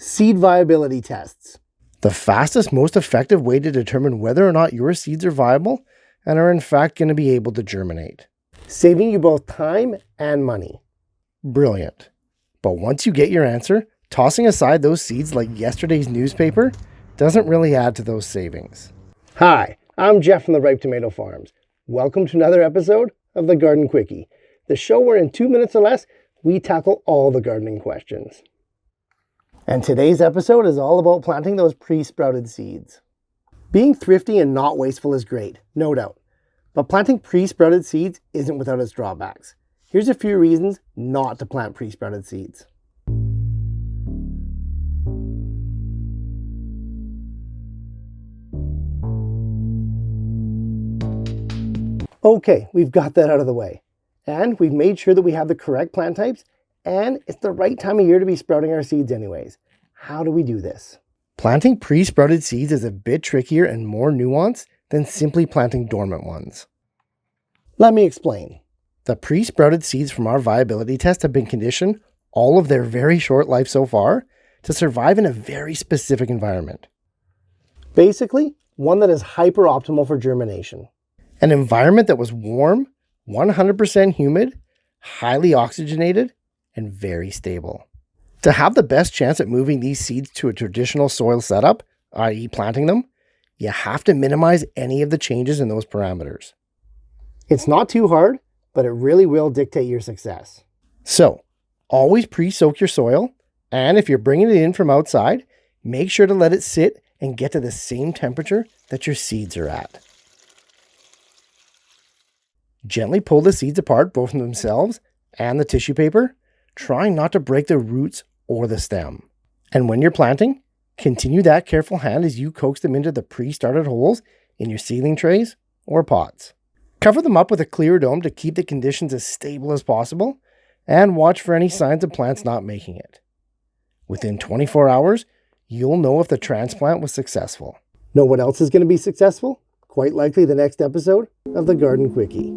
Seed viability tests. The fastest, most effective way to determine whether or not your seeds are viable and are in fact going to be able to germinate. Saving you both time and money. Brilliant. But once you get your answer, tossing aside those seeds like yesterday's newspaper doesn't really add to those savings. Hi, I'm Jeff from the Ripe Tomato Farms. Welcome to another episode of the Garden Quickie, the show where in 2 minutes or less, we tackle all the gardening questions. And today's episode is all about planting those pre-sprouted seeds. Being thrifty and not wasteful is great, no doubt. But planting pre-sprouted seeds isn't without its drawbacks. Here's a few reasons not to plant pre-sprouted seeds. Okay, we've got that out of the way. And we've made sure that we have the correct plant types, and it's the right time of year to be sprouting our seeds anyways. How do we do this? Planting pre-sprouted seeds is a bit trickier and more nuanced than simply planting dormant ones. Let me explain. The pre-sprouted seeds from our viability test have been conditioned, all of their very short life so far, to survive in a very specific environment. Basically, one that is hyper-optimal for germination. An environment that was warm, 100% humid, highly oxygenated, and very stable. To have the best chance at moving these seeds to a traditional soil setup, i.e. planting them, you have to minimize any of the changes in those parameters. It's not too hard, but it really will dictate your success. So, always pre-soak your soil, and if you're bringing it in from outside, make sure to let it sit and get to the same temperature that your seeds are at. Gently pull the seeds apart both from themselves and the tissue paper, trying not to break the roots or the stem. And when you're planting, continue that careful hand as you coax them into the pre-started holes in your seedling trays or pots. Cover them up with a clear dome to keep the conditions as stable as possible, and watch for any signs of plants not making it. Within 24 hours, you'll know if the transplant was successful. Know what else is going to be successful? Quite likely the next episode of the Garden Quickie.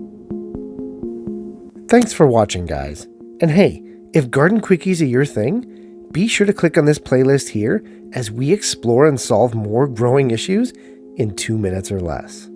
Thanks for watching, guys. And hey, if Garden Quickies are your thing, be sure to click on this playlist here as we explore and solve more growing issues in 2 minutes or less.